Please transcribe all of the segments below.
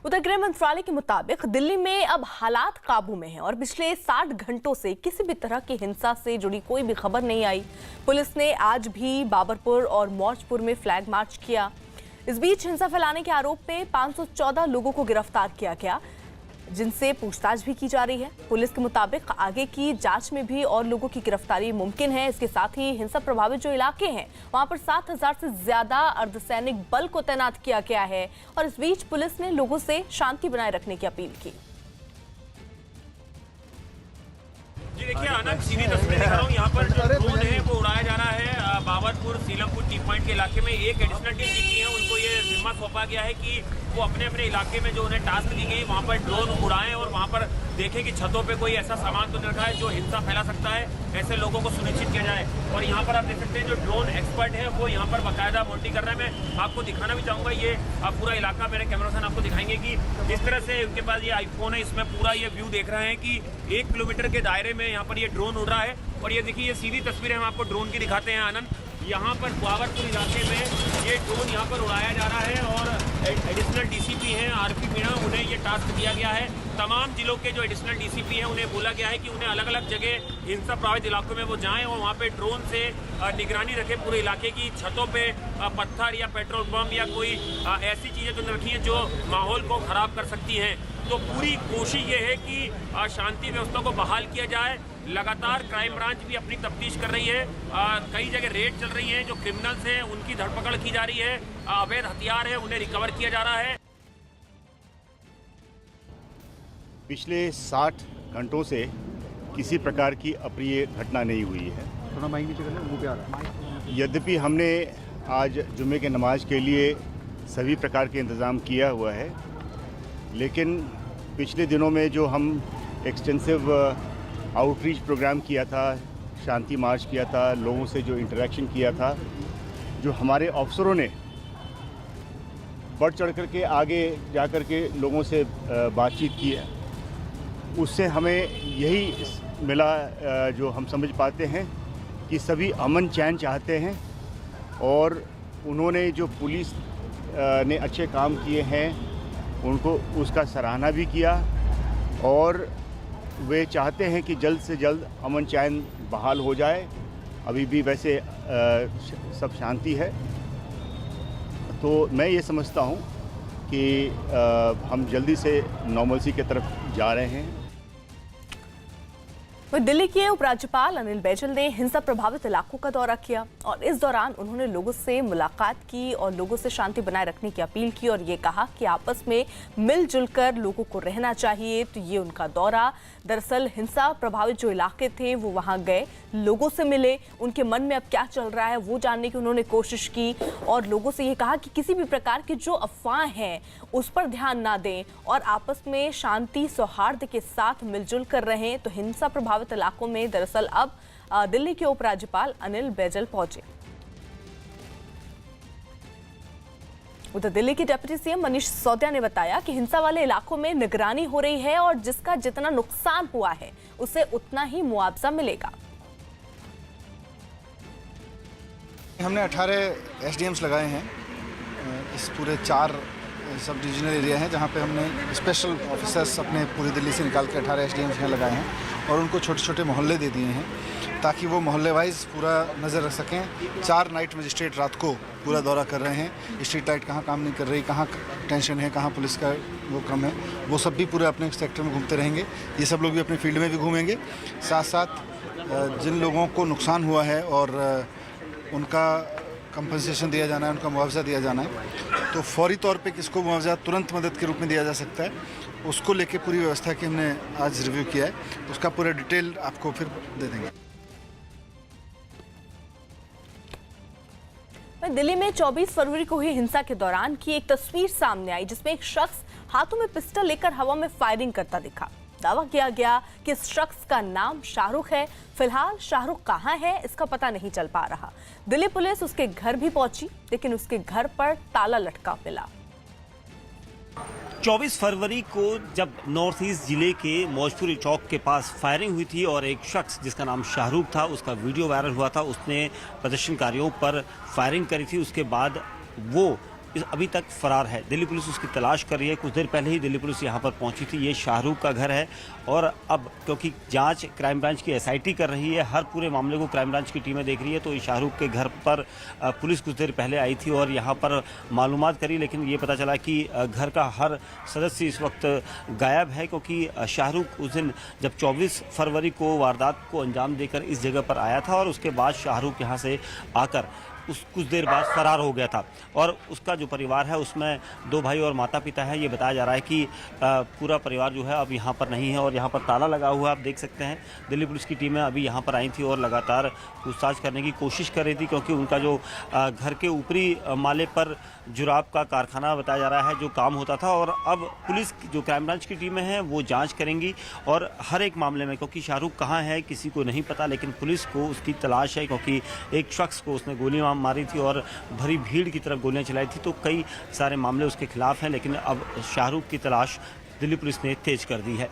उधर गृह मंत्रालय के मुताबिक दिल्ली में अब हालात काबू में हैं और पिछले 60 घंटों से किसी भी तरह की हिंसा से जुड़ी कोई भी खबर नहीं आई। पुलिस ने आज भी बाबरपुर और मौजपुर में फ्लैग मार्च किया। इस बीच हिंसा फैलाने के आरोप में 514 लोगों को गिरफ्तार किया गया, जिनसे पूछताछ भी की जा रही है। पुलिस के मुताबिक आगे की जांच में भी और लोगों की गिरफ्तारी मुमकिन है। इसके साथ ही हिंसा प्रभावित जो इलाके हैं वहां पर 7000 से ज्यादा अर्धसैनिक बल को तैनात किया गया है और इस बीच पुलिस ने लोगों से शांति बनाए रखने की अपील की। जी देखिए, आनंद सीधी तस्वीर दिखा रहा हूँ। यहाँ पर जो ड्रोन है वो उड़ाया जा रहा है। बाबरपुर सीलमपुर टी पॉइंट के इलाके में एक एडिशनल डीसीपी है, उनको ये जिम्मा सौंपा गया है कि वो अपने अपने इलाके में जो उन्हें टास्क दी गई वहाँ पर ड्रोन उड़ाएं और वहाँ पर देखें कि छतों पे कोई ऐसा सामान तो नहीं रखा है जो हिंसा फैला सकता है। ऐसे लोगों को सुनिश्चित किया जाए। और यहाँ पर आप देख सकते हैं जो ड्रोन एक्सपर्ट है वो यहाँ पर बाकायदा मॉनिटरिंग कर रहा है। मैं आपको दिखाना भी चाहूँगा, ये आप पूरा इलाका मेरे कैमरा से आपको दिखाएंगे कि जिस तरह से उनके पास ये आईफोन है, इसमें पूरा ये व्यू देख रहे हैं कि 1 किलोमीटर के दायरे में यहाँ पर ये ड्रोन उड़ रहा है। और ये देखिए, ये सीधी तस्वीरें हम आपको ड्रोन की दिखाते हैं आनंद। यहाँ पर बाबरपुर इलाके में ये ड्रोन यहाँ पर उड़ाया जा रहा है और एडिशनल डीसीपी हैं आरपी मीणा, उन्हें ये टास्क दिया गया है। तमाम जिलों के जो एडिशनल डीसीपी हैं उन्हें बोला गया है कि उन्हें अलग अलग जगह हिंसा प्रभावित इलाकों में वो जाएं और वहाँ पे ड्रोन से निगरानी रखें पूरे इलाके की। छतों पे पत्थर या पेट्रोल बम या कोई ऐसी चीज़ें जो रखी हैं जो माहौल को ख़राब कर सकती हैं। तो पूरी कोशिश ये है कि शांति व्यवस्था को बहाल किया जाए। लगातार क्राइम ब्रांच भी अपनी तफ्तीश कर रही है। कई जगह रेड चल रही है, जो क्रिमिनल्स हैं उनकी धरपकड़ की जा रही है। अवैध हथियार है उन्हें रिकवर किया जा रहा है। पिछले 60 घंटों से किसी प्रकार की अप्रिय घटना नहीं हुई है। यद्यपि हमने आज जुम्मे के नमाज के लिए सभी प्रकार के इंतज़ाम किया हुआ है, लेकिन पिछले दिनों में जो हम एक्सटेंसिव आउटरीच प्रोग्राम किया था, शांति मार्च किया था, लोगों से जो इंटरेक्शन किया था, जो हमारे अफसरों ने बढ़ चढ़ कर के आगे जा कर के लोगों से बातचीत की है, उससे हमें यही मिला जो हम समझ पाते हैं कि सभी अमन चैन चाहते हैं और उन्होंने जो पुलिस ने अच्छे काम किए हैं उनको उसका सराहना भी किया और वे चाहते हैं कि जल्द से जल्द अमन चैन बहाल हो जाए। अभी भी वैसे सब शांति है, तो मैं ये समझता हूँ कि हम जल्दी से नॉर्मलसी की तरफ जा रहे हैं। दिल्ली के उपराज्यपाल अनिल बैजल ने हिंसा प्रभावित इलाकों का दौरा किया और इस दौरान उन्होंने लोगों से मुलाकात की और लोगों से शांति बनाए रखने की अपील की और ये कहा कि आपस में मिलजुल कर लोगों को रहना चाहिए। तो ये उनका दौरा, दरअसल हिंसा प्रभावित जो इलाके थे वो वहां गए, लोगों से मिले, उनके मन में अब क्या चल रहा है वो जानने की उन्होंने कोशिश की और लोगों से ये कहा कि किसी भी प्रकार की जो अफवाह हैं उस पर ध्यान ना दें और आपस में शांति सौहार्द के साथ मिलजुल कर रहें। तो हिंसा प्रभावित इलाकों में दरअसल अब दिल्ली के उपराज्यपाल अनिल बैजल पहुंचे। उधर दिल्ली के डिप्टी सीएम मनीष सिसोदिया ने बताया कि हिंसा वाले इलाकों में निगरानी हो रही है और जिसका जितना नुकसान हुआ है उसे उतना ही मुआवजा मिलेगा। हमने 18 एसडीएम्स लगाए हैं। इस पूरे 4 सब डिविजनल एरिया हैं जहाँ पे हमने स्पेशल ऑफिसर्स अपने पूरी दिल्ली से निकाल के 18 एसडीएम्स यहाँ लगाए हैं और उनको छोटे छोटे मोहल्ले दे दिए हैं ताकि वो मोहल्ले वाइज पूरा नज़र रख सकें। 4 नाइट मजिस्ट्रेट रात को पूरा दौरा कर रहे हैं। स्ट्रीट लाइट कहाँ काम नहीं कर रही, कहाँ टेंशन है, कहाँ पुलिस का वो कम है, वो सब भी पूरे अपने सेक्टर में घूमते रहेंगे। ये सब लोग भी अपने फील्ड में भी घूमेंगे। साथ साथ जिन लोगों को नुकसान हुआ है और उनका कंपनसेशन दिया जाना है, उनका मुआवजा दिया जाना है, तो फौरी तौर पे किसको मुआवजा तुरंत मदद के रूप में दिया जा सकता है, उसको लेके पूरी व्यवस्था की हमने आज रिव्यू किया है। उसका पूरा डिटेल आपको फिर दे देंगे। दिल्ली में 24 फरवरी को हुई हिंसा के दौरान की एक तस्वीर सामने आई जिसमें एक शख्स हाथों में पिस्टल लेकर हवा में फायरिंग करता दिखा। दावा किया गया कि इस शख्स का नाम शाहरुख है। फिलहाल शाहरुख कहां है इसका पता नहीं चल पा रहा। दिल्ली पुलिस उसके घर भी पहुंची लेकिन उसके घर पर ताला लटका मिला। 24 फरवरी को जब नॉर्थ ईस्ट जिले के मौजपुरी चौक के पास फायरिंग हुई थी और एक शख्स जिसका नाम शाहरुख था, उसका वीडियो वायरल हुआ था, उसने प्रदर्शनकारियों पर फायरिंग करी थी। उसके बाद वो अभी तक फरार है। दिल्ली पुलिस उसकी तलाश कर रही है। कुछ देर पहले ही दिल्ली पुलिस यहाँ पर पहुँची थी। ये शाहरुख का घर है और अब क्योंकि जांच क्राइम ब्रांच की एसआईटी कर रही है, हर पूरे मामले को क्राइम ब्रांच की टीमें देख रही है, तो शाहरुख के घर पर पुलिस कुछ देर पहले आई थी और यहाँ पर मालूमात करी, लेकिन ये पता चला कि घर का हर सदस्य इस वक्त गायब है, क्योंकि शाहरुख उस दिन जब 24 फरवरी को वारदात को अंजाम देकर इस जगह पर आया था और उसके बाद शाहरुख यहाँ से आकर कुछ देर बाद फरार हो गया था। और उसका जो परिवार है उसमें 2 भाई और माता पिता है। ये बताया जा रहा है कि पूरा परिवार जो है अब यहाँ पर नहीं है और यहाँ पर ताला लगा हुआ है। आप देख सकते हैं दिल्ली पुलिस की टीमें अभी यहाँ पर आई थी और लगातार पूछताछ करने की कोशिश कर रही थी, क्योंकि उनका जो घर के ऊपरी माले पर जुराब का कारखाना बताया जा रहा है जो काम होता था। और अब पुलिस जो क्राइम ब्रांच की टीमें हैं वो जाँच करेंगी और हर एक मामले में, क्योंकि शाहरुख कहाँ है किसी को नहीं पता, लेकिन पुलिस को उसकी तलाश है, क्योंकि एक शख्स को उसने गोली मारी थी और भरी भीड़ की तरफ गोलियां चलाई थी, तो कई सारे मामले उसके खिलाफ हैं। लेकिन अब शाहरुख की तलाश दिल्ली पुलिस ने तेज कर दी है।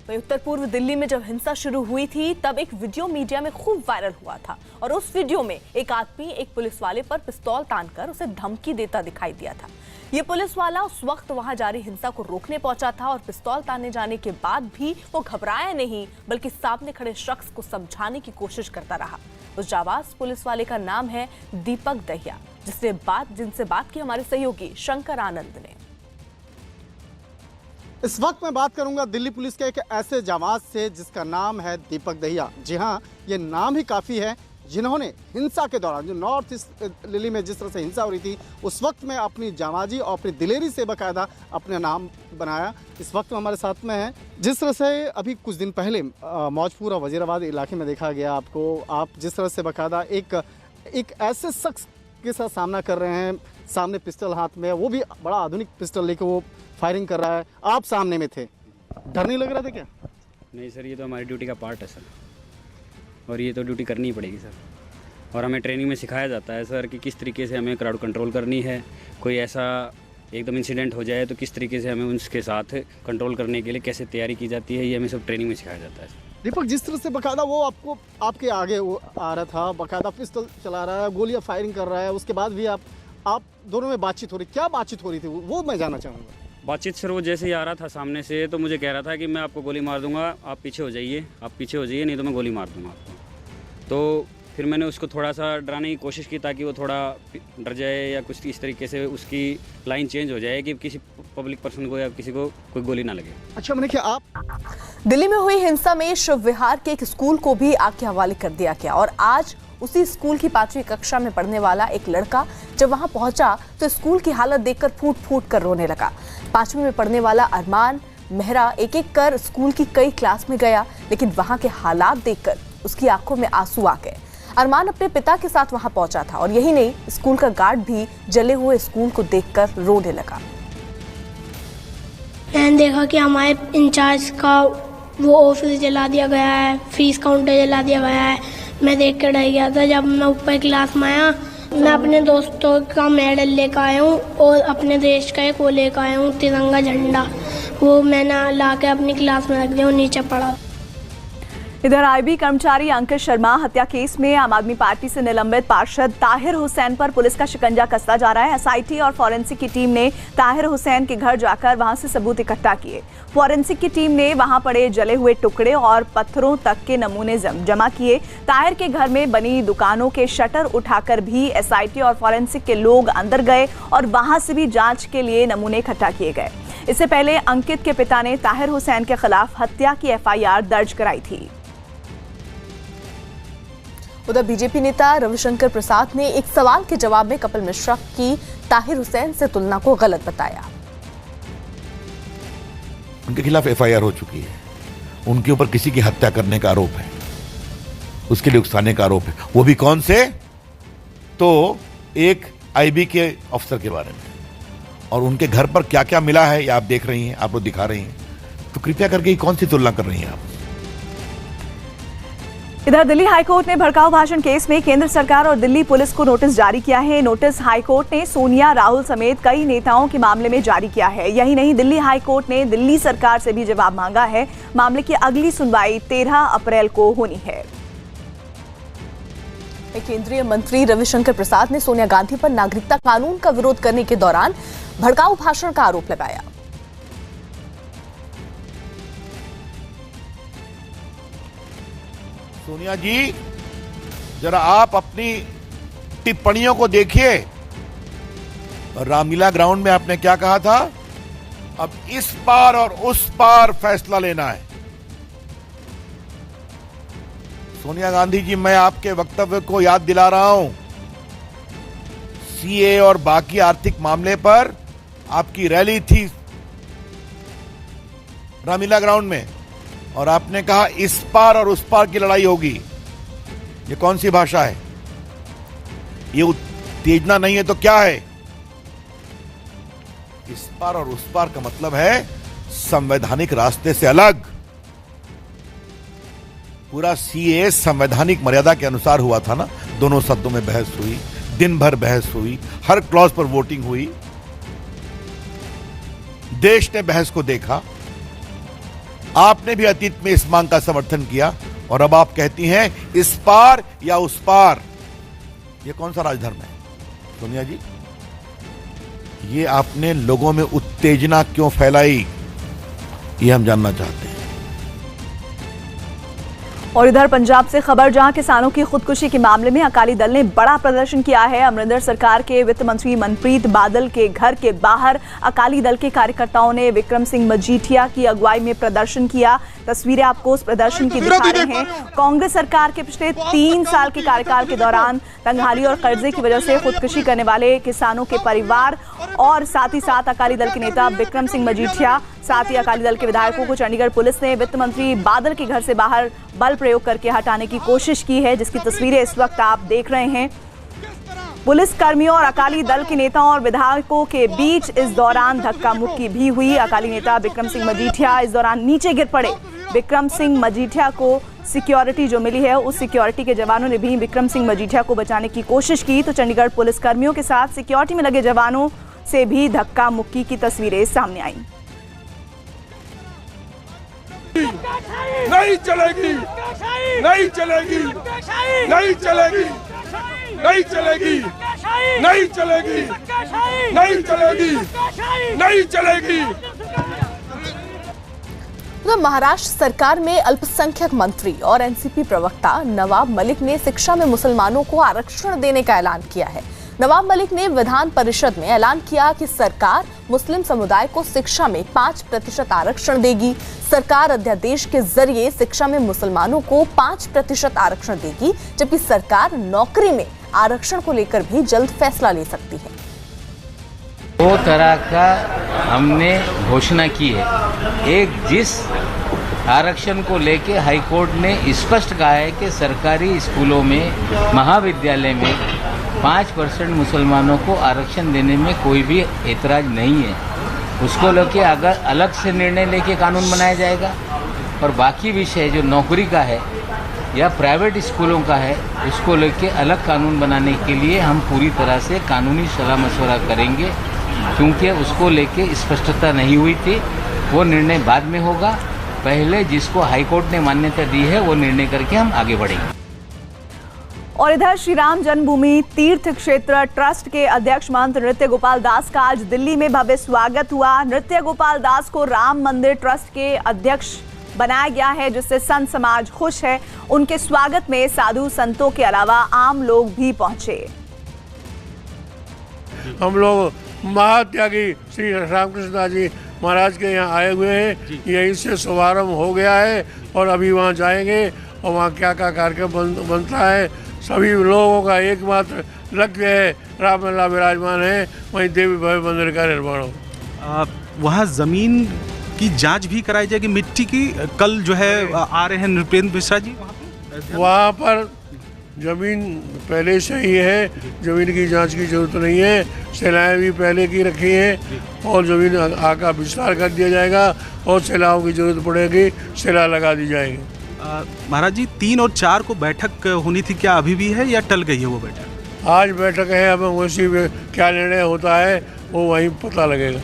उत्तर पूर्व दिल्ली में जब हिंसा शुरू हुई थी तब एक वीडियो मीडिया में खूब वायरल हुआ था और उस वीडियो में एक आदमी एक पुलिस वाले पर पिस्तौल तानकर उसे धमकी देता दिखाई दिया था। ये पुलिस वाला उस वक्त वहां जारी हिंसा को रोकने पहुंचा था और पिस्तौल ताने जाने के बाद भी वो घबराया नहीं, बल्कि सामने खड़े शख्स को समझाने की कोशिश करता रहा। उस जाबाज पुलिस वाले का नाम है दीपक दहिया, जिनसे बात की हमारे सहयोगी शंकर आनंद ने। इस वक्त मैं बात करूंगा दिल्ली पुलिस के एक ऐसे जाबाज से जिसका नाम है दीपक दहिया। जी हाँ, ये नाम ही काफ़ी है, जिन्होंने हिंसा के दौरान जो नॉर्थ ईस्ट दिल्ली में जिस तरह से हिंसा हो रही थी उस वक्त में अपनी जाबाजी और अपनी दिलेरी से बाकायदा अपना नाम बनाया। इस वक्त हमारे साथ में है, जिस तरह से अभी कुछ दिन पहले मौजपुर और वजीराबाद इलाके में देखा गया आपको, आप जिस तरह से बाकायदा एक ऐसे शख्स के साथ सामना कर रहे हैं, सामने पिस्टल हाथ में, वो भी बड़ा आधुनिक पिस्टल लेके वो फायरिंग कर रहा है, आप सामने में थे, डर नहीं लग रहा था क्या? नहीं सर, ये तो हमारी ड्यूटी का पार्ट है सर, और ये तो ड्यूटी करनी ही पड़ेगी सर। और हमें ट्रेनिंग में सिखाया जाता है सर कि किस तरीके से हमें क्राउड कंट्रोल करनी है। कोई ऐसा एकदम इंसिडेंट हो जाए तो किस तरीके से हमें उसके साथ कंट्रोल करने के लिए कैसे तैयारी की जाती है, ये हमें सब ट्रेनिंग में सिखाया जाता है। दीपक, जिस तरह से बाकायदा वो आपके आगे वो आ रहा था, बाकायदा पिस्टल चला रहा है, गोलियां फायरिंग कर रहा है, उसके बाद भी आप दोनों में बातचीत हो रही, क्या बातचीत हो रही थी वो मैं जानना चाहूँगा। बातचीत सर, वो जैसे ही आ रहा था सामने से तो मुझे कह रहा था कि मैं आपको गोली मार दूंगा, आप पीछे हो जाइए, नहीं तो मैं गोली मार दूंगा आपको। तो फिर मैंने उसको थोड़ा सा डराने की कोशिश की ताकि वो थोड़ा डर जाए या कुछ इस तरीके से उसकी लाइन चेंज हो जाए कि किसी पब्लिक पर्सन को या किसी को कोई गोली ना लगे। अच्छा, मैंने क्या आप दिल्ली में हुई हिंसा में शिव विहार के एक स्कूल को भी आग के हवाले कर दिया गया और आज उसी स्कूल की 5वीं कक्षा में पढ़ने वाला एक लड़का जब वहां पहुंचा तो स्कूल की हालत देखकर फूट फूट कर रोने लगा। 5वीं में पढ़ने वाला अरमान मेहरा एक एक कर स्कूल की कई क्लास में गया, लेकिन वहां के हालात देखकर उसकी आंखों में आंसू आ गए। अरमान अपने पिता के साथ वहां पहुंचा था और यही नहीं, स्कूल का गार्ड भी जले हुए स्कूल को देखकर रोने लगा। मैंने देखा कि हमारे इंचार्ज का वो ऑफिस जला दिया गया है, फीस काउंटर जला दिया गया है। मैं देख कर रह गया था। जब मैं ऊपर क्लास में आया, मैं अपने दोस्तों का मेडल लेकर आया हूँ और अपने देश का एक वो लेकर आया हूँ, तिरंगा झंडा। वो मैंने ला के अपनी क्लास में रख दिया और नीचे पड़ा। इधर आईबी कर्मचारी अंकित शर्मा हत्या केस में आम आदमी पार्टी से निलंबित पार्षद ताहिर हुसैन पर पुलिस का शिकंजा कसता जा रहा है। एसआईटी और फॉरेंसिक की टीम ने ताहिर हुसैन के घर जाकर वहां से सबूत इकट्ठा किए। फॉरेंसिक की टीम ने वहां पड़े जले हुए टुकड़े और पत्थरों तक के नमूने जमा किए। ताहिर के घर में बनी दुकानों के शटर उठाकर भी एसआईटी और फॉरेंसिक के लोग अंदर गए और वहां से भी जांच के लिए नमूने इकट्ठा किए गए। इससे पहले अंकित के पिता ने ताहिर हुसैन के खिलाफ हत्या की एफआईआर दर्ज कराई थी। उधर बीजेपी नेता रविशंकर प्रसाद ने एक सवाल के जवाब में कपिल मिश्रा की ताहिर हुसैन से तुलना को गलत बताया। उनके खिलाफ एफआईआर हो चुकी है, उनके ऊपर किसी की हत्या करने का आरोप है, उसके लिए उकसाने का आरोप है। वो भी कौन से? तो एक आईबी के अफसर के बारे में, और उनके घर पर क्या क्या मिला है ये आप देख रही हैं, आप लोग दिखा रही हैं। तो कृपया करके कौन सी तुलना कर रही हैं आप? इधर दिल्ली हाईकोर्ट ने भड़काऊ भाषण केस में केंद्र सरकार और दिल्ली पुलिस को नोटिस जारी किया है। नोटिस हाईकोर्ट ने सोनिया, राहुल समेत कई नेताओं के मामले में जारी किया है। यही नहीं, दिल्ली हाईकोर्ट ने दिल्ली सरकार से भी जवाब मांगा है। मामले की अगली सुनवाई 13 अप्रैल को होनी है। केंद्रीय मंत्री रविशंकर प्रसाद ने सोनिया गांधी पर नागरिकता कानून का विरोध करने के दौरान भड़काऊ भाषण का आरोप लगाया। सोनिया जी, जरा आप अपनी टिप्पणियों को देखिए। रामलीला ग्राउंड में आपने क्या कहा था? अब इस पार और उस पार फैसला लेना है। सोनिया गांधी जी, मैं आपके वक्तव्य को याद दिला रहा हूं। सीए और बाकी आर्थिक मामले पर आपकी रैली थी रामलीला ग्राउंड में, और आपने कहा इस पार और उस पार की लड़ाई होगी। ये कौन सी भाषा है? ये उत्तेजना नहीं है तो क्या है? इस पार और उस पार का मतलब है संवैधानिक रास्ते से अलग। पूरा सीए संवैधानिक मर्यादा के अनुसार हुआ था ना। दोनों सदनों में बहस हुई, दिन भर बहस हुई, हर क्लॉज पर वोटिंग हुई, देश ने बहस को देखा। आपने भी अतीत में इस मांग का समर्थन किया, और अब आप कहती हैं इस पार या उस पार। ये कौन सा राजधर्म है सोनिया जी? ये आपने लोगों में उत्तेजना क्यों फैलाई, ये हम जानना चाहते हैं। और इधर पंजाब से खबर, जहां किसानों की खुदकुशी के मामले में अकाली दल ने बड़ा प्रदर्शन किया है। अमरिंदर सरकार के वित्त मंत्री मनप्रीत बादल के घर के बाहर अकाली दल के कार्यकर्ताओं ने विक्रम सिंह मजीठिया की अगुवाई में प्रदर्शन किया। तस्वीरें आपको उस प्रदर्शन की दिखा रहे हैं। कांग्रेस सरकार के पिछले 3 साल के कार्यकाल के दौरान तंगहाली और कर्जे की वजह से खुदकुशी करने वाले किसानों के परिवार और साथ ही साथ अकाली दल के नेता विक्रम सिंह मजीठिया, साथ ही अकाली दल के विधायकों को चंडीगढ़ पुलिस ने वित्त मंत्री बादल के घर से बाहर बल प्रयोग करके हटाने की कोशिश की है, जिसकी तस्वीरें इस वक्त आप देख रहे हैं। पुलिस कर्मियों और अकाली दल के नेताओं और विधायकों के बीच इस दौरान धक्का मुक्की भी हुई। अकाली नेता विक्रम सिंह मजीठिया इस दौरान नीचे गिर पड़े। विक्रम सिंह मजीठिया को सिक्योरिटी जो मिली है, उस सिक्योरिटी के जवानों ने भी विक्रम सिंह मजीठिया को बचाने की कोशिश की, तो चंडीगढ़ पुलिस कर्मियों के साथ सिक्योरिटी में लगे जवानों से भी धक्का मुक्की की तस्वीरें सामने आई। नहीं चलेगी, नहीं चलेगी, नहीं चलेगी, नहीं चलेगी, नहीं चलेगी, नहीं चलेगी, नहीं चलेगी। तो महाराष्ट्र सरकार में अल्पसंख्यक मंत्री और एनसीपी प्रवक्ता नवाब मलिक ने शिक्षा में मुसलमानों को आरक्षण देने का ऐलान किया है। नवाब मलिक ने विधान परिषद में ऐलान किया कि सरकार मुस्लिम समुदाय को शिक्षा में 5% आरक्षण देगी। सरकार अध्यादेश के जरिए शिक्षा में मुसलमानों को 5% आरक्षण देगी, जबकि सरकार नौकरी में आरक्षण को लेकर भी जल्द फैसला ले सकती है। 2 तरह का हमने घोषणा की है। एक, जिस आरक्षण को लेके हाईकोर्ट ने स्पष्ट कहा है कि सरकारी स्कूलों में, महाविद्यालय में 5% मुसलमानों को आरक्षण देने में कोई भी एतराज नहीं है। उसको लेके अगर अलग से निर्णय लेके कानून बनाया जाएगा, और बाकी विषय जो नौकरी का है या प्राइवेट स्कूलों का है, उसको लेके अलग कानून बनाने के लिए हम पूरी तरह से कानूनी सलाह मशवरा करेंगे, क्योंकि उसको लेके स्पष्टता नहीं हुई थी। वो निर्णय बाद में होगा। पहले जिसको हाईकोर्ट ने मान्यता दी है वो निर्णय करके हम आगे बढ़ेंगे। और इधर श्री राम जन्मभूमि तीर्थ क्षेत्र ट्रस्ट के अध्यक्ष महंत नृत्य गोपाल दास का आज दिल्ली में भव्य स्वागत हुआ। नृत्य गोपाल दास को राम मंदिर ट्रस्ट के अध्यक्ष बनाया गया है, जिससे संत समाज खुश है। उनके स्वागत में साधु संतों के अलावा आम लोग भी पहुंचे। हम लोग महात्यागी श्री रामकृष्ण दास जी महाराज के यहाँ आए हुए हैं। यहीं से शुभारंभ हो गया है, और अभी वहाँ जाएंगे, और वहाँ क्या क्या कार्यक्रम बनता है। सभी लोगों का एकमात्र लक्ष्य है, रामलला विराजमान है, वहीं देवी भव्य मंदिर का निर्माण हो। वहाँ जमीन की जांच भी कराई जाएगी, मिट्टी की। कल जो है आ रहे हैं नृपेंद्र मिश्रा जी वहाँ पर। जमीन पहले से ही है, जमीन की जांच की जरूरत नहीं है। शिलाएँ भी पहले की रखी हैं, और जमीन आका विस्तार कर दिया जाएगा, और शिलाओं की जरूरत पड़ेगी, शिला लगा दी जाएगी। महाराज जी 3 और 4 को बैठक होनी थी, क्या अभी भी है या टल गई है वो बैठक? आज बैठक है, अब उसी में क्या निर्णय होता है वो वहीं पता लगेगा।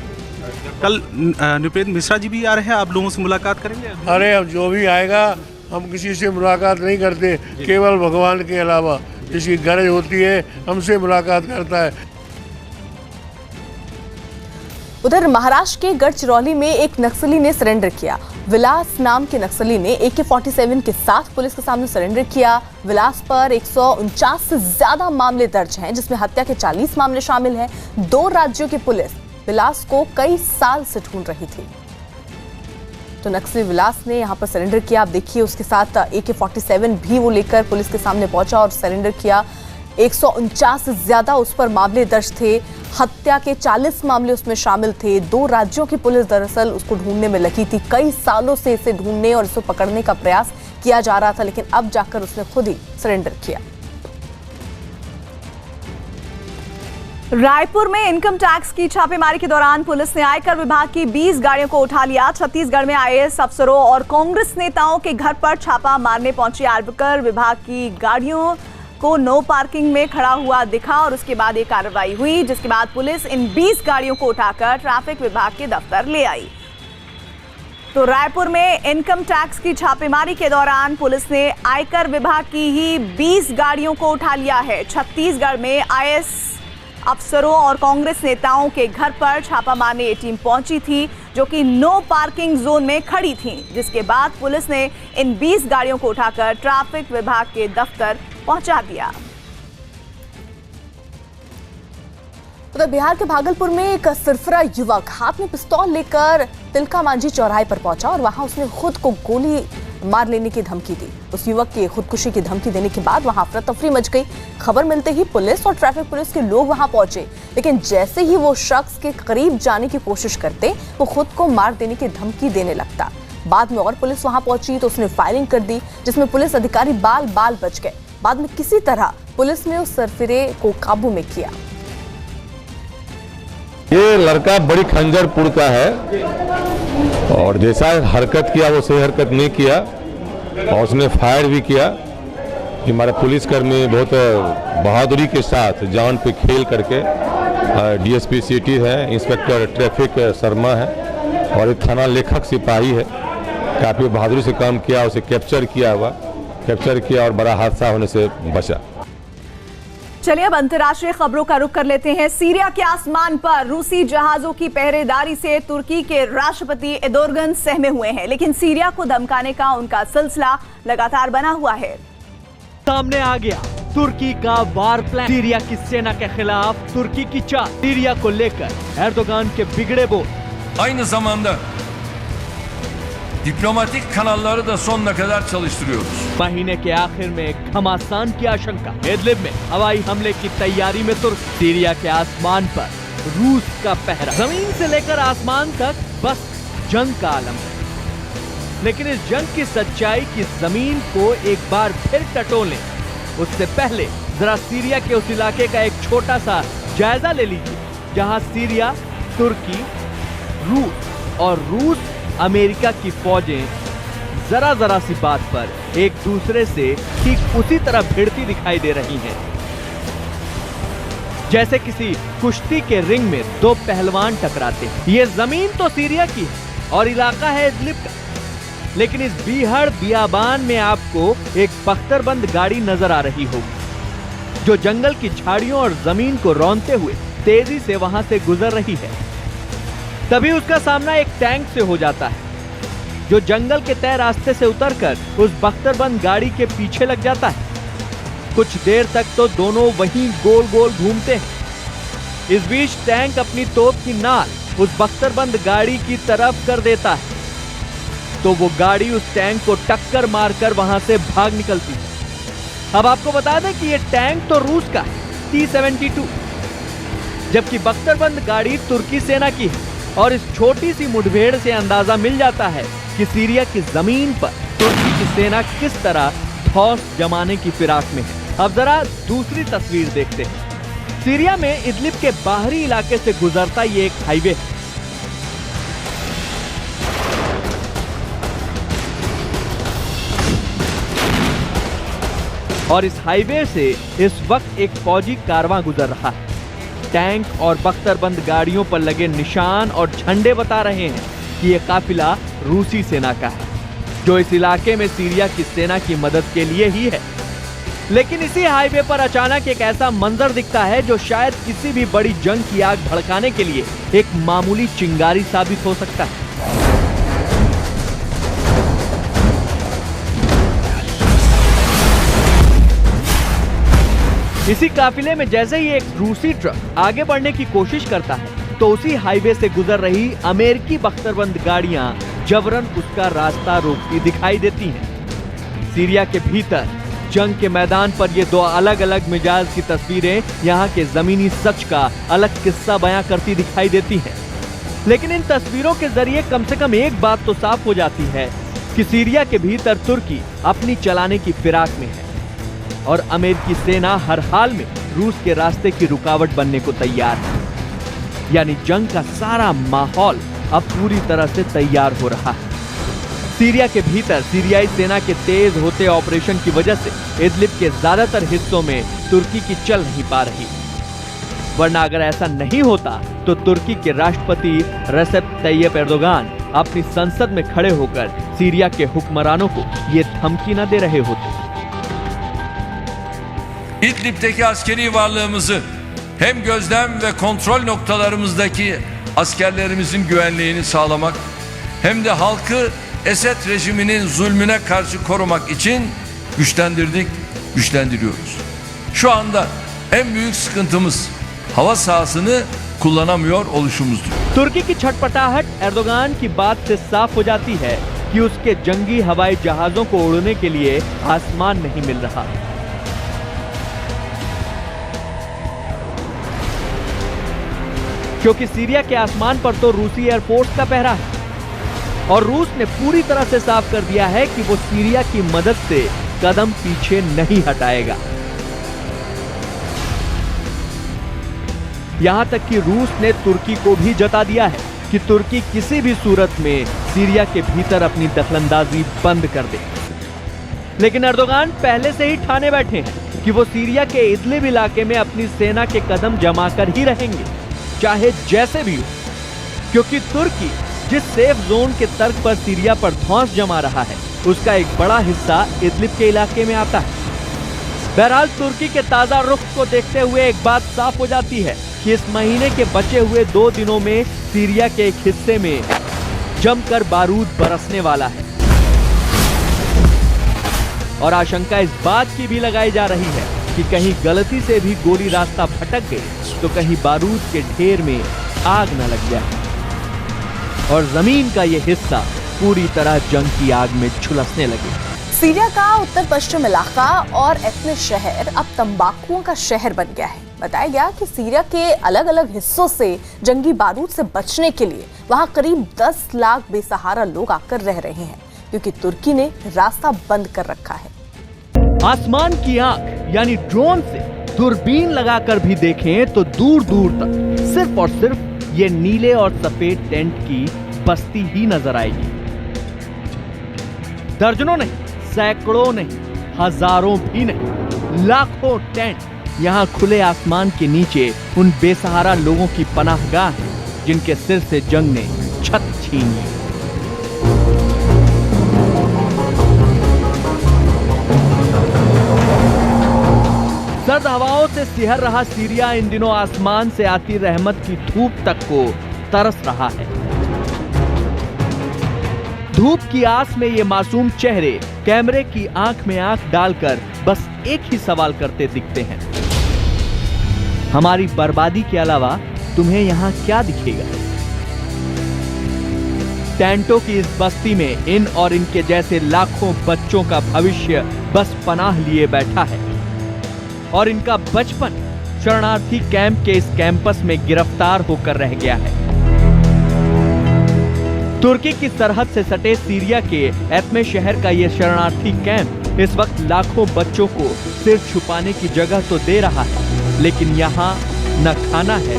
कल नृपेंद्र मिश्रा जी भी आ रहे हैं, आप लोगों से मुलाकात करेंगे? अरे अब जो भी आएगा, हम किसी से मुलाकात नहीं करते, केवल भगवान के अलावा। जिसकी गरज होती है हमसे मुलाकात करता है। उधर महाराष्ट्र के गढ़चिरौली में एक नक्सली ने सरेंडर किया। विलास नाम के नक्सली ने AK-47 के साथ पुलिस के सामने सरेंडर किया। विलास पर 149 से ज्यादा मामले दर्ज हैं, जिसमें हत्या के 40 मामले शामिल हैं। 2 राज्यों की पुलिस विलास को कई साल से ढूंढ रही थी। तो नक्सली विलास ने यहां पर सरेंडर किया। आप देखिए, उसके साथ AK-47 भी वो लेकर पुलिस के सामने पहुंचा और सरेंडर किया। 149 से ज्यादा उस पर मामले दर्ज थे। हत्या के 40 मामले उसमें शामिल थे। 2 राज्यों की पुलिस दरअसल उसको ढूंढने में लगी थी। कई सालों से इसे ढूंढने और इसे पकड़ने का प्रयास किया जा रहा था, लेकिन अब जाकर उसने खुद ही सरेंडर किया। रायपुर में इनकम टैक्स की छापेमारी के दौरान पुलिस ने आयकर विभाग की 20 गाड़ियों को उठा लिया। छत्तीसगढ़ में IAS अफसरों और कांग्रेस नेताओं के घर पर छापा मारने पहुंची आयकर विभाग की गाड़ियों को नो पार्किंग में खड़ा हुआ दिखा और उसके बाद ये कार्रवाई हुई, जिसके बाद पुलिस इन 20 गाड़ियों को उठाकर ट्रैफिक विभाग के दफ्तर ले आई। तो रायपुर में इनकम टैक्स की छापेमारी के दौरान पुलिस ने आयकर विभाग की ही 20 गाड़ियों को उठा लिया है। छत्तीसगढ़ में IAS अफसरों और कांग्रेस नेताओं के घर पर छापा मारने ये टीम पहुंची थी, जो कि नो पार्किंग जोन में खड़ी थी, जिसके बाद पुलिस ने इन 20 गाड़ियों को उठाकर ट्रैफिक विभाग के दफ्तर पहुंचा दिया। उधर बिहार के भागलपुर में एक सिरफरा युवक हाथ में पिस्तौल लेकर तिलका मांझी चौराहे पर पहुंचा और वहां उसने खुद को गोली मार लेने की धमकी दी। उस युवक की खुदकुशी की धमकी देने के बाद वहां अफरा तफरी मच गई। खबर मिलते ही पुलिस और ट्रैफिक पुलिस के लोग वहां पहुंचे, लेकिन जैसे ही वो शख्स के करीब जाने की कोशिश करते, वो खुद को मार देने की धमकी देने लगता। बाद में और पुलिस वहां पहुंची तो उसने फायरिंग कर दी, जिसमें पुलिस अधिकारी बाल बाल बच गए। बाद में किसी तरह पुलिस ने उस सरफिरे को काबू में किया। ये लड़का बड़ी खंजरपुर का है और जैसा हरकत किया वो सही हरकत नहीं किया और उसने फायर भी किया। हमारे पुलिसकर्मी बहुत बहादुरी के साथ जान पे खेल करके DSP सिटी है, इंस्पेक्टर ट्रैफिक शर्मा है और एक थाना लेखक सिपाही है, काफ़ी बहादुरी से काम किया, उसे कैप्चर किया और बड़ा हादसा होने से बचा। चलिए अब अंतर्राष्ट्रीय खबरों का रुख कर लेते हैं। सीरिया के आसमान पर रूसी जहाजों की पहरेदारी से तुर्की के राष्ट्रपति एर्दोगन सहमे हुए हैं, लेकिन सीरिया को धमकाने का उनका सिलसिला लगातार बना हुआ है। सामने आ गया तुर्की का वार प्लान। सीरिया की सेना के खिलाफ तुर्की की चाल। सीरिया को लेकर एर्दोगन के बिगड़े बोल। Aynı zamanda diplomatik kanalları da sonuna kadar çalıştırıyoruz. महीने के आखिर में घमासान की आशंका। इदलिब में हवाई हमले की तैयारी में तुर्क। सीरिया के आसमान पर रूस का पहरा। जमीन से लेकर आसमान तक बस जंग का आलम है, लेकिन इस जंग की सच्चाई की जमीन को एक बार फिर टटोलें, उससे पहले जरा सीरिया के उस इलाके का एक छोटा सा जायजा ले लीजिए, जहां सीरिया, तुर्की, रूस और रूस अमेरिका की फौजें जरा जरा सी बात पर एक दूसरे से ठीक उसी तरह भिड़ती दिखाई दे रही हैं, जैसे किसी कुश्ती के रिंग में 2 पहलवान टकराते हैं। ये जमीन तो सीरिया की है और इलाका है इदलिब का, लेकिन इस बीहड़ बियाबान में आपको एक बख्तरबंद गाड़ी नजर आ रही होगी, जो जंगल की झाड़ियों और जमीन को रौंदते हुए तेजी से वहां से गुजर रही है। तभी उसका सामना एक टैंक से हो जाता है, जो जंगल के तय रास्ते से उतरकर उस बख्तरबंद गाड़ी के पीछे लग जाता है। कुछ देर तक तो दोनों वहीं गोल गोल घूमते हैं। इस बीच टैंक अपनी तोप की नाल उस बख्तरबंद गाड़ी की तरफ कर देता है, तो वो गाड़ी उस टैंक को टक्कर मारकर वहां से भाग निकलती है। अब आपको बता दें कि ये टैंक तो रूस का है, T-72, जबकि बख्तरबंद गाड़ी तुर्की सेना की है। और इस छोटी सी मुठभेड़ से अंदाजा मिल जाता है कि सीरिया की जमीन पर तुर्की की सेना किस तरह धौस जमाने की फिराक में है। अब जरा दूसरी तस्वीर देखते हैं। सीरिया में इदलिब के बाहरी इलाके से गुजरता ये एक हाईवे है। और इस हाईवे से इस वक्त एक फौजी कारवां गुजर रहा है। टैंक और बख्तरबंद गाड़ियों पर लगे निशान और झंडे बता रहे हैं कि यह काफिला रूसी सेना का है, जो इस इलाके में सीरिया की सेना की मदद के लिए ही है। लेकिन इसी हाईवे पर अचानक एक ऐसा मंजर दिखता है जो शायद किसी भी बड़ी जंग की आग भड़काने के लिए एक मामूली चिंगारी साबित हो सकता है। इसी काफिले में जैसे ही एक रूसी ट्रक आगे बढ़ने की कोशिश करता है तो उसी हाईवे से गुजर रही अमेरिकी बख्तरबंद गाड़ियां जबरन उसका रास्ता रोकती दिखाई देती हैं। सीरिया के भीतर जंग के मैदान पर ये दो अलग अलग मिजाज की तस्वीरें यहाँ के जमीनी सच का अलग किस्सा बयां करती दिखाई देती हैं। लेकिन इन तस्वीरों के जरिए कम से कम एक बात तो साफ हो जाती है कि सीरिया के भीतर तुर्की अपनी चलाने की फिराक में है और अमेरिकी सेना हर हाल में रूस के रास्ते की रुकावट बनने को तैयार है। यानी जंग का सारा माहौल अब पूरी तरह से तैयार हो रहा है। सीरिया के भीतर सीरियाई सेना के तेज होते ऑपरेशन की वजह से इदलिब के ज्यादातर हिस्सों में तुर्की की चल नहीं पा रही, वरना अगर ऐसा नहीं होता तो तुर्की के राष्ट्रपति रेसेप तैयप एर्दोगान अपनी संसद में खड़े होकर सीरिया के हुक्मरानों को ये धमकी न दे रहे होते। İdlib'deki askeri varlığımızı hem gözlem ve kontrol noktalarımızdaki askerlerimizin güvenliğini sağlamak hem de halkı Esed rejiminin zulmüne karşı korumak için güçlendiriyoruz. Şu anda en büyük sıkıntımız hava sahasını kullanamıyor oluşumuzdur. तुर्की की छटपटाहट Erdogan की बात से साफ हो जाती है कि उसके जंगी हवाई जहाजों को उड़ने के लिए आसमान नहीं मिल रहा। क्योंकि सीरिया के आसमान पर तो रूसी एयरफोर्स का पहरा है और रूस ने पूरी तरह से साफ कर दिया है कि वो सीरिया की मदद से कदम पीछे नहीं हटाएगा। यहां तक कि रूस ने तुर्की को भी जता दिया है कि तुर्की किसी भी सूरत में सीरिया के भीतर अपनी दखलंदाजी बंद कर दे। लेकिन एर्दोगान पहले से ही ठाने बैठे हैं कि वो सीरिया के इदलिब इलाके में अपनी सेना के कदम जमा कर ही रहेंगे, चाहे जैसे भी हो, क्योंकि तुर्की जिस सेफ जोन के तर्क पर सीरिया पर धौंस जमा रहा है उसका एक बड़ा हिस्सा इदलिब के इलाके में आता है। बहरहाल तुर्की के ताजा रुख को देखते हुए एक बात साफ हो जाती है कि इस महीने के बचे हुए 2 दिनों में सीरिया के एक हिस्से में जमकर बारूद बरसने वाला है और आशंका इस बात की भी लगाई जा रही है कि कहीं गलती से भी गोली रास्ता भटक गई तो कहीं बारूद के ढेर में आग न लग जाए और जमीन का ये हिस्सा पूरी तरह जंग की आग में झुलसने लगे। सीरिया का उत्तर पश्चिम इलाका और एथनिक शहर अब तंबाकुओं का शहर बन गया है। बताया गया कि सीरिया के अलग अलग हिस्सों से जंगी बारूद से बचने के लिए वहां करीब 10 लाख बेसहारा लोग आकर रह रहे हैं क्योंकि तुर्की ने रास्ता बंद कर रखा है। आसमान की आंख यानी ड्रोन से दूरबीन लगाकर भी देखें तो दूर दूर तक सिर्फ और सिर्फ ये नीले और सफेद टेंट की बस्ती ही नजर आएगी। दर्जनों नहीं, सैकड़ों नहीं, हजारों भी नहीं, लाखों टेंट यहाँ खुले आसमान के नीचे उन बेसहारा लोगों की पनाहगाह है जिनके सिर से जंग ने छत छीन ली। सर्द हवाओं से सिहर रहा सीरिया इन दिनों आसमान से आती रहमत की धूप तक को तरस रहा है। धूप की आस में ये मासूम चेहरे कैमरे की आंख में आंख डालकर बस एक ही सवाल करते दिखते हैं, हमारी बर्बादी के अलावा तुम्हें यहाँ क्या दिखेगा? टेंटों की इस बस्ती में इन और इनके जैसे लाखों बच्चों का भविष्य बस पनाह लिए बैठा है और इनका बचपन शरणार्थी कैंप के इस कैंपस में गिरफ्तार होकर रह गया है। तुर्की की सरहद से सटे सीरिया के एतमे शहर का यह शरणार्थी कैंप इस वक्त लाखों बच्चों को सिर छुपाने की जगह तो दे रहा है, लेकिन यहाँ न खाना है,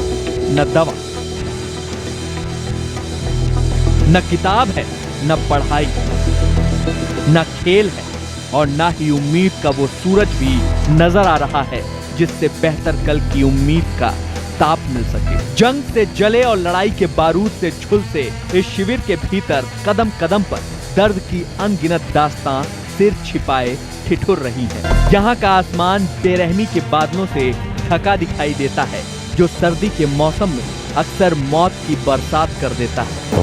न दवा, न किताब है, न पढ़ाई, न खेल है और ना ही उम्मीद का वो सूरज भी नजर आ रहा है जिससे बेहतर कल की उम्मीद का ताप मिल सके। जंग से जले और लड़ाई के बारूद से झुलसे इस शिविर के भीतर कदम कदम पर दर्द की अनगिनत दास्तां सिर छिपाए ठिठुर रही हैं। यहाँ का आसमान बेरहमी के बादलों से ढका दिखाई देता है, जो सर्दी के मौसम में अक्सर मौत की बरसात कर देता है।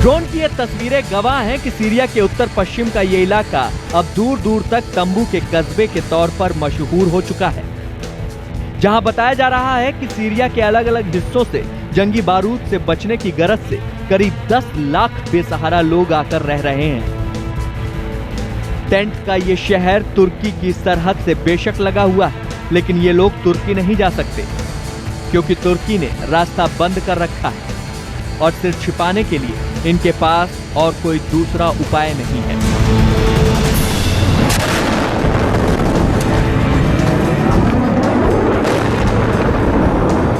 ड्रोन की ये तस्वीरें गवाह हैं कि सीरिया के उत्तर पश्चिम का ये इलाका अब दूर दूर तक तंबू के कस्बे के तौर पर मशहूर हो चुका है, जहां बताया जा रहा है कि सीरिया के अलग अलग हिस्सों से जंगी बारूद से बचने की गरज से करीब 10 लाख बेसहारा लोग आकर रह रहे हैं। टेंट का ये शहर तुर्की की सरहद से बेशक लगा हुआ है, लेकिन ये लोग तुर्की नहीं जा सकते क्योंकि तुर्की ने रास्ता बंद कर रखा है और सिर छिपाने के लिए इनके पास और कोई दूसरा उपाय नहीं है।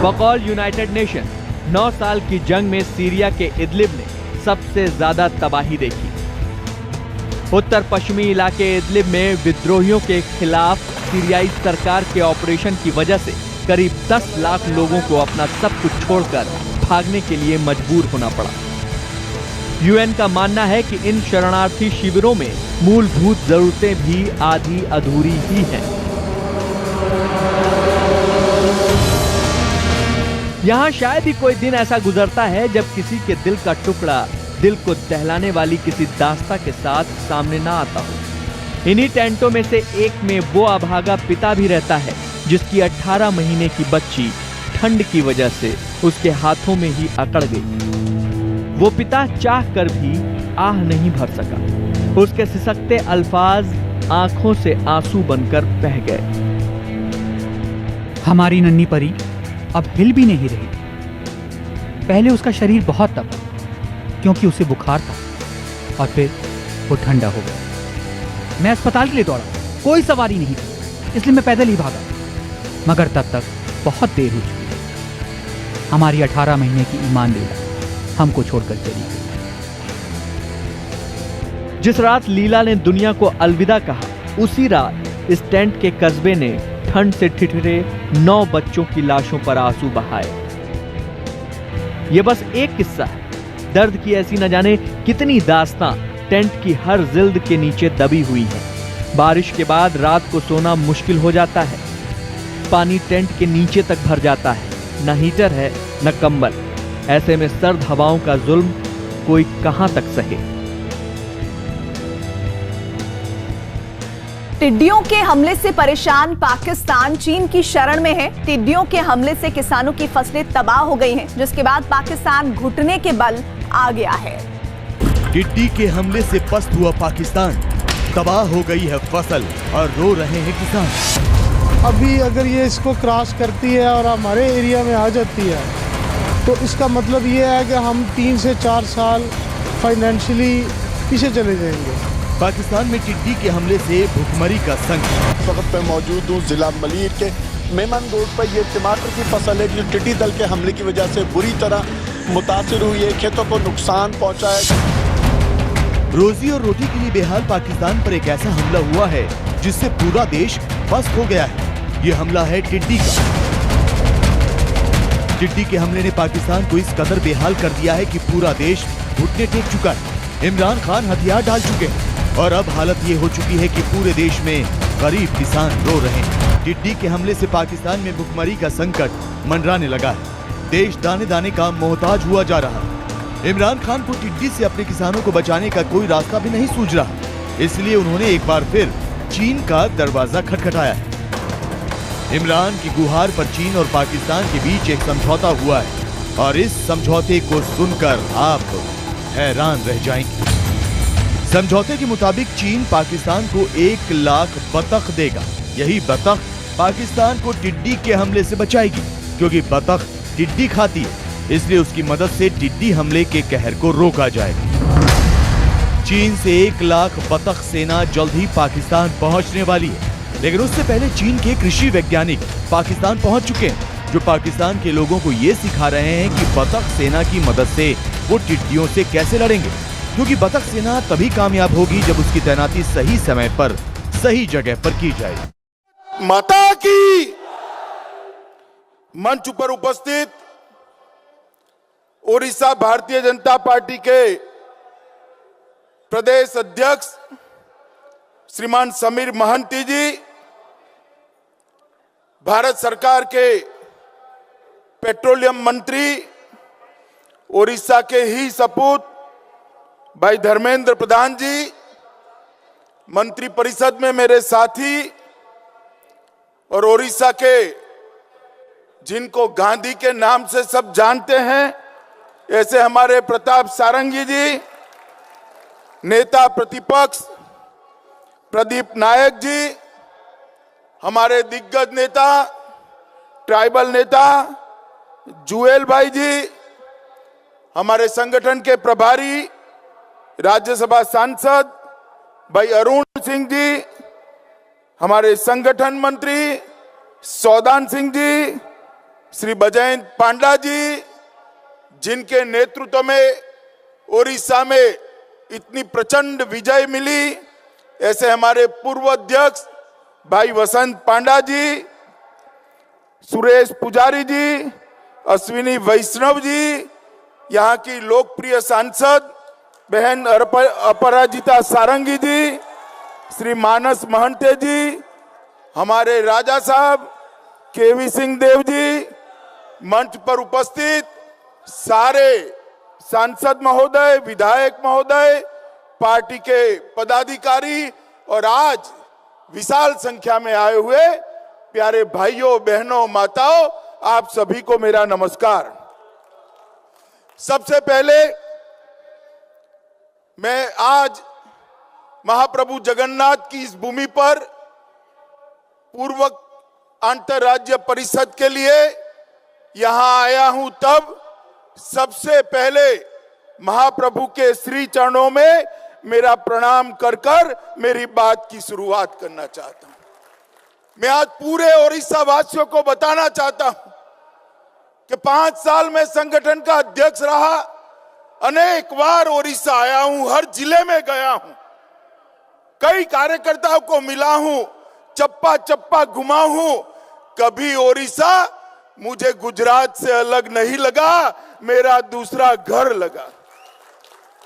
बकौल यूनाइटेड नेशन 9 साल की जंग में सीरिया के इदलिब ने सबसे ज्यादा तबाही देखी। उत्तर पश्चिमी इलाके इदलिब में विद्रोहियों के खिलाफ सीरियाई सरकार के ऑपरेशन की वजह से करीब 10 लाख लोगों को अपना सब कुछ छोड़कर भागने के लिए मजबूर होना पड़ा। यूएन का मानना है कि इन शरणार्थी शिविरों में मूलभूत जरूरतें भी आधी अधूरी ही हैं। यहाँ शायद ही कोई दिन ऐसा गुजरता है जब किसी के दिल का टुकड़ा दिल को दहलाने वाली किसी दास्ता के साथ सामने ना आता हो। इन्हीं टेंटों में से एक में वो अभागा पिता भी रहता है जिसकी 18 महीने की बच्ची ठंड की वजह से उसके हाथों में ही अकड़ गई। वो पिता चाह कर भी आह नहीं भर सका। उसके सिसकते अल्फाज आंखों से आंसू बनकर बह गए। हमारी नन्ही परी अब हिल भी नहीं रही। पहले उसका शरीर बहुत तपा क्योंकि उसे बुखार था और फिर वो ठंडा हो गया। मैं अस्पताल के लिए दौड़ा, कोई सवारी नहीं थी, इसलिए मैं पैदल ही भागा, मगर तब तक बहुत देर हो चुकी। हमारी 18 महीने की ईमान लीला हमको छोड़कर चली गई। जिस रात लीला ने दुनिया को अलविदा कहा, उसी रात इस टेंट के कस्बे ने ठंड से ठिठुरे 9 बच्चों की लाशों पर आंसू बहाए। ये बस एक किस्सा है, दर्द की ऐसी न जाने कितनी दास्तां टेंट की हर जिल्द के नीचे दबी हुई है। बारिश के बाद रात को सोना मुश्किल हो जाता है। पानी टेंट के नीचे तक भर जाता है, न हीटर है न कंबल। ऐसे में सर्द हवाओं का जुल्म कोई कहां तक सहे। टिड्डियों के हमले से परेशान पाकिस्तान चीन की शरण में है। टिड्डियों के हमले से किसानों की फसलें तबाह हो गई हैं, जिसके बाद पाकिस्तान घुटने के बल आ गया है। टिड्डी के हमले से पस्त हुआ पाकिस्तान, तबाह हो गई है फसल और रो रहे हैं किसान। अभी अगर ये इसको क्रॉस करती है और हमारे एरिया में आ जाती है तो इसका मतलब ये है कि हम 3 से 4 साल फाइनेंशियली पीछे चले जाएंगे। पाकिस्तान में टिड्डी के हमले से भुखमरी का संकट। इस वक्त मैं मौजूद हूँ जिला मलीर के मेमन रोड पर। ये टमाटर की फसल है जो टिड्डी दल के हमले की वजह से बुरी तरह मुतासिर हुई है, खेतों को नुकसान पहुँचा है। रोजी और रोटी के लिए बेहाल पाकिस्तान पर एक ऐसा हमला हुआ है जिससे पूरा देश पस्त हो गया है। ये हमला है टिड्डी का। टिड्डी के हमले ने पाकिस्तान को इस कदर बेहाल कर दिया है कि पूरा देश घुटने टेक चुका है। इमरान खान हथियार डाल चुके हैं और अब हालत ये हो चुकी है कि पूरे देश में गरीब किसान रो रहे हैं। टिड्डी के हमले से पाकिस्तान में भुखमरी का संकट मंडराने लगा है। देश दाने दाने का मोहताज हुआ जा रहा है। इमरान खान को टिड्डी से अपने किसानों को बचाने का कोई रास्ता भी नहीं सूझ रहा, इसलिए उन्होंने एक बार फिर चीन का दरवाजा खटखटाया है। इमरान की गुहार पर चीन और पाकिस्तान के बीच एक समझौता हुआ है और इस समझौते को सुनकर आप हैरान रह जाएंगे। समझौते के मुताबिक चीन पाकिस्तान को 1 लाख बतख देगा। यही बतख पाकिस्तान को टिड्डी के हमले से बचाएगी, क्योंकि बतख टिड्डी खाती है, इसलिए उसकी मदद से टिड्डी हमले के कहर को रोका जाएगा। चीन से 1 लाख बतख सेना जल्द ही पाकिस्तान पहुंचने वाली है। लेकिन उससे पहले चीन के कृषि वैज्ञानिक पाकिस्तान पहुंच चुके हैं, जो पाकिस्तान के लोगों को ये सिखा रहे हैं कि बतख सेना की मदद से वो टिड्डियों से कैसे लड़ेंगे, क्योंकि बतख सेना तभी कामयाब होगी जब उसकी तैनाती सही समय पर सही जगह पर की जाए। माता की मंच पर उपस्थित ओडिशा भारतीय जनता पार्टी के प्रदेश अध्यक्ष श्रीमान समीर महंती जी, भारत सरकार के पेट्रोलियम मंत्री, ओडिशा के ही सपूत भाई धर्मेंद्र प्रधान जी, मंत्री परिषद में मेरे साथी और ओडिशा के जिनको गांधी के नाम से सब जानते हैं ऐसे हमारे प्रताप सारंगी जी, नेता प्रतिपक्ष प्रदीप नायक जी, हमारे दिग्गज नेता ट्राइबल नेता जुएल भाई जी, हमारे संगठन के प्रभारी राज्यसभा सांसद भाई अरुण सिंह जी, हमारे संगठन मंत्री सौदान सिंह जी, श्री बजयंत पांडा जी, जिनके नेतृत्व में ओडिशा में इतनी प्रचंड विजय मिली, ऐसे हमारे पूर्व अध्यक्ष भाई वसंत पांडा जी, सुरेश पुजारी जी, अश्विनी वैष्णव जी, यहाँ की लोकप्रिय सांसद बहन अपराजिता सारंगी जी, श्री मानस महंते जी, हमारे राजा साहब केवी सिंह देव जी, मंच पर उपस्थित सारे सांसद महोदय, विधायक महोदय, पार्टी के पदाधिकारी और आज विशाल संख्या में आए हुए प्यारे भाइयों बहनों माताओं, आप सभी को मेरा नमस्कार। सबसे पहले मैं आज महाप्रभु जगन्नाथ की इस भूमि पर पूर्व अंतर्राज्य परिषद के लिए यहां आया हूं, तब सबसे पहले महाप्रभु के श्री चरणों में मेरा प्रणाम कर मेरी बात की शुरुआत करना चाहता हूं। मैं आज पूरे ओडिशा वासियों को बताना चाहता हूं कि 5 साल में संगठन का अध्यक्ष रहा, अनेक बार ओडिशा आया हूं, हर जिले में गया हूं, कई कार्यकर्ताओं को मिला हूं, चप्पा चप्पा घुमा हूं, कभी ओडिशा मुझे गुजरात से अलग नहीं लगा, मेरा दूसरा घर लगा।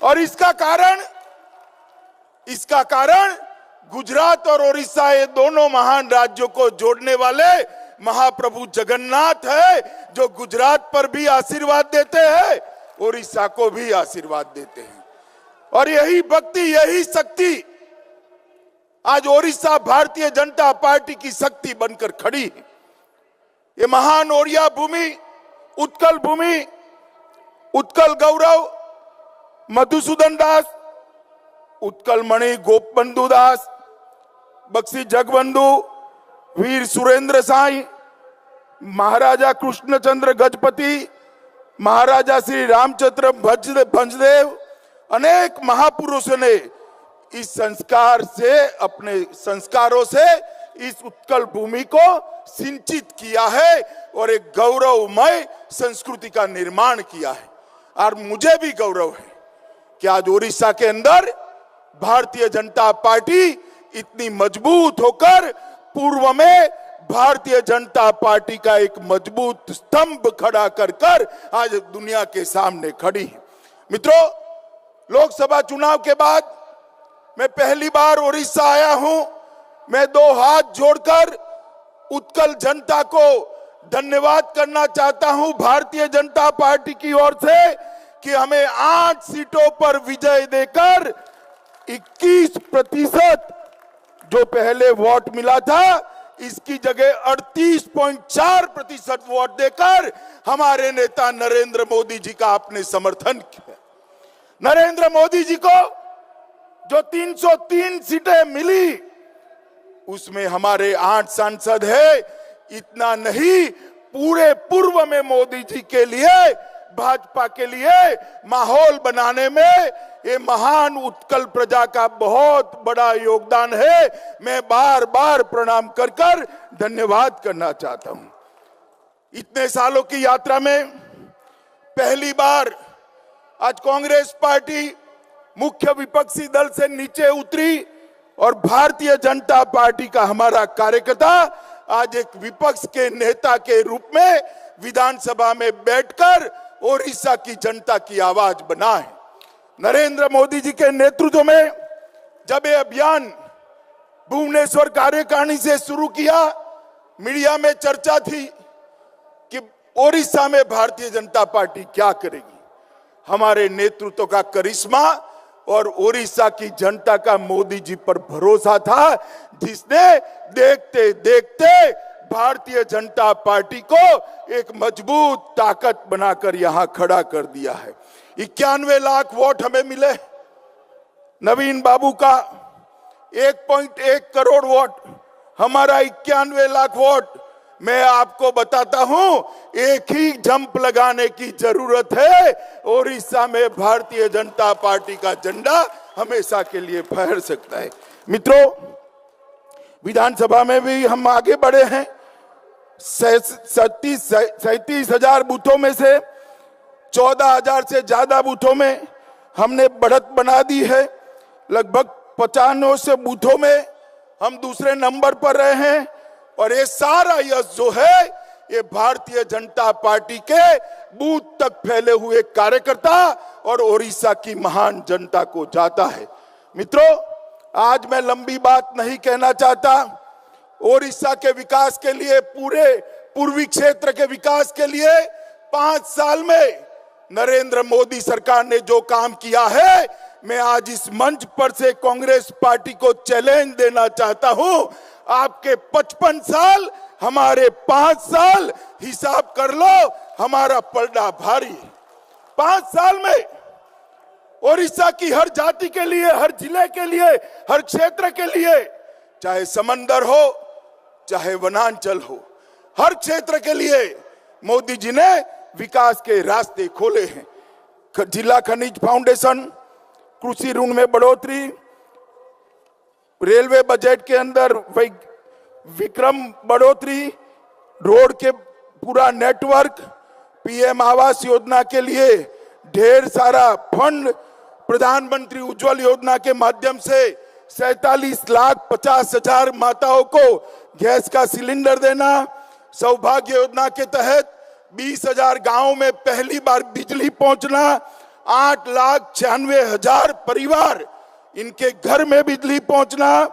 और इसका कारण गुजरात और ओडिशा, ये दोनों महान राज्यों को जोड़ने वाले महाप्रभु जगन्नाथ है, जो गुजरात पर भी आशीर्वाद देते हैं, ओडिशा को भी आशीर्वाद देते हैं। और यही भक्ति, यही शक्ति आज ओडिशा भारतीय जनता पार्टी की शक्ति बनकर खड़ी है। ये महान ओडिया भूमि, उत्कल गौरव मधुसूदन दास, उत्कल मणि गोपबंधु दास, बक्सी जगबंधु, वीर सुरेंद्र साई, महाराजा कृष्णचंद्र गजपति, महाराजा श्री रामचंद्र भंजदेव, अनेक महापुरुषों ने इस संस्कार से, अपने संस्कारों से इस उत्कल भूमि को सिंचित किया है और एक गौरवमय संस्कृति का निर्माण किया है। और मुझे भी गौरव है कि आज ओडिशा के अंदर भारतीय जनता पार्टी इतनी मजबूत होकर पूर्व में भारतीय जनता पार्टी का एक मजबूत स्तंभ खड़ा कर आज दुनिया के सामने खड़ी है। मित्रों, लोकसभा चुनाव के बाद मैं पहली बार ओडिशा आया हूं। मैं 2 हाथ जोड़कर उत्कल जनता को धन्यवाद करना चाहता हूं भारतीय जनता पार्टी की ओर से कि हमें 8 सीटों पर विजय देकर 21% जो पहले वोट मिला था, इसकी जगह 38.4% वोट देकर हमारे नेता नरेंद्र मोदी जी का आपने समर्थन किया। नरेंद्र मोदी जी को जो 303 सीटें मिली, उसमें हमारे 8 सांसद है। इतना नहीं, पूरे पूर्व में मोदी जी के लिए भाजपा के लिए माहौल बनाने में ये महान उत्कल प्रजा का बहुत बड़ा योगदान है। मैं बार बार प्रणाम कर कर धन्यवाद करना चाहता हूं। इतने सालों की यात्रा में पहली बार आज कांग्रेस पार्टी मुख्य विपक्षी दल से नीचे उतरी और भारतीय जनता पार्टी का हमारा कार्यकर्ता आज एक विपक्ष के नेता के रूप में विधानसभा में बैठकर ओडिशा की जनता की आवाज बना है। नरेंद्र मोदी जी के नेतृत्व में जब ये अभियान भुवनेश्वर कार्यकारिणी से शुरू किया, मीडिया में चर्चा थी कि ओडिशा में भारतीय जनता पार्टी क्या करेगी। हमारे नेतृत्व का करिश्मा और ओडिशा की जनता का मोदी जी पर भरोसा था, जिसने देखते देखते भारतीय जनता पार्टी को एक मजबूत ताकत बनाकर यहां खड़ा कर दिया है। 91 लाख वोट हमें मिले। नवीन बाबू का 1.1 करोड़ वोट, हमारा 91 लाख वोट। मैं आपको बताता हूं, एक ही जंप लगाने की जरूरत है। ओडिशा में भारतीय जनता पार्टी का झंडा हमेशा के लिए फहर सकता है। मित्रों, विधानसभा में भी हम आगे बढ़े हैं। 37,000 बूथों में से 14,000 से ज्यादा बूथों में हमने बढ़त बना दी है। लगभग 95 से बूथों में हम दूसरे नंबर पर रहे हैं और ये सारा यश जो है ये भारतीय जनता पार्टी के बूथ तक फैले हुए कार्यकर्ता और ओडिशा की महान जनता को जाता है। मित्रों, आज मैं लंबी बात नहीं कहना चाहता। ओडिशा के विकास के लिए, पूरे पूर्वी क्षेत्र के विकास के लिए 5 साल में नरेंद्र मोदी सरकार ने जो काम किया है, मैं आज इस मंच पर से कांग्रेस पार्टी को चैलेंज देना चाहता हूं। आपके 55 साल, हमारे 5 साल, हिसाब कर लो, हमारा पलड़ा भारी। 5 साल में ओडिशा की हर जाति के लिए, हर जिले के लिए, हर क्षेत्र के लिए, चाहे समंदर हो चाहे वनांचल हो, हर क्षेत्र के लिए मोदी जी ने विकास के रास्ते खोले हैं। जिला खनिज फाउंडेशन, कृषि ऋण में बढ़ोतरी, रेलवे बजट के अंदर विक्रम बढ़ोतरी, रोड के पूरा नेटवर्क, पीएम आवास योजना के लिए ढेर सारा फंड, प्रधानमंत्री उज्जवल योजना के माध्यम से 47,50,000 माताओं को गैस का सिलेंडर देना, सौभाग्य योजना के तहत 20,000 गांवों में पहली बार बिजली पहुंचना, 8,96,000 परिवार इनके घर में बिजली पहुंचना,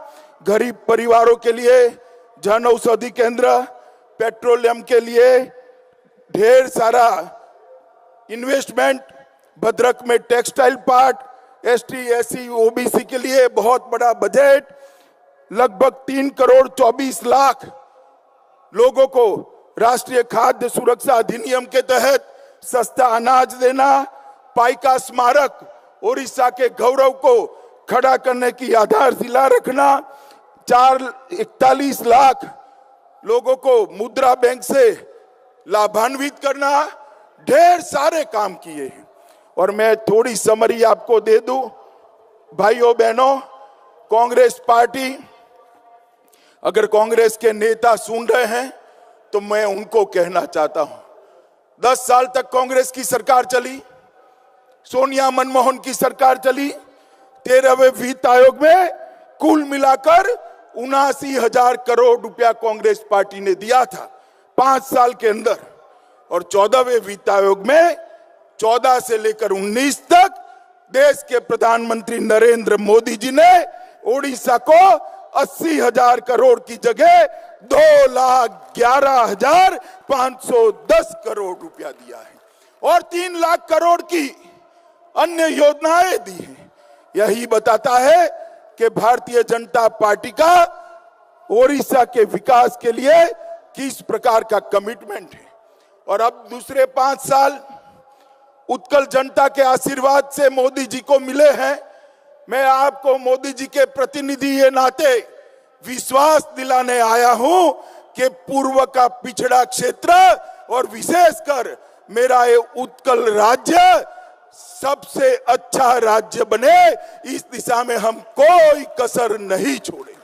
गरीब परिवारों के लिए जन औषधि केंद्र, पेट्रोलियम के लिए ढेर सारा इन्वेस्टमेंट, भद्रक में textile park, ST, SC, OBC के लिए बहुत बड़ा बजट, लगभग 3 करोड़ 24 लाख लोगों को राष्ट्रीय खाद्य सुरक्षा अधिनियम के तहत सस्ता अनाज देना, पाइका स्मारक, ओडिशा के गौरव को खड़ा करने की आधारशिला रखना, 41 लाख लोगों को मुद्रा बैंक से लाभान्वित करना, ढेर सारे काम किए हैं। और मैं थोड़ी समरी आपको दे दूं, भाइयों बहनों, कांग्रेस पार्टी, अगर कांग्रेस के नेता सुन रहे हैं तो मैं उनको कहना चाहता हूं, 10 साल तक कांग्रेस की सरकार चली, सोनिया मनमोहन की सरकार चली, 13वें वित्त आयोग में कुल मिलाकर 79,000 करोड़ रुपया कांग्रेस पार्टी ने दिया था 5 साल के अंदर, और 14वें वित्त आयोग में 14 से लेकर 19 तक देश के प्रधानमंत्री नरेंद्र मोदी जी ने ओडिशा को 80,000 करोड़ की जगह 2,11,510 करोड़ रुपया दिया है और 3 लाख करोड़ की अन्य योजनाएं दी हैं। यही बताता है कि भारतीय जनता पार्टी का ओडिशा के विकास के लिए किस प्रकार का कमिटमेंट है। और अब दूसरे 5 साल उत्कल जनता के आशीर्वाद से मोदी जी को मिले हैं। मैं आपको मोदी जी के प्रतिनिधि के नाते विश्वास दिलाने आया हूं कि पूर्व का पिछड़ा क्षेत्र और विशेषकर मेरा ये उत्कल राज्य सबसे अच्छा राज्य बने, इस दिशा में हम कोई कसर नहीं छोड़े।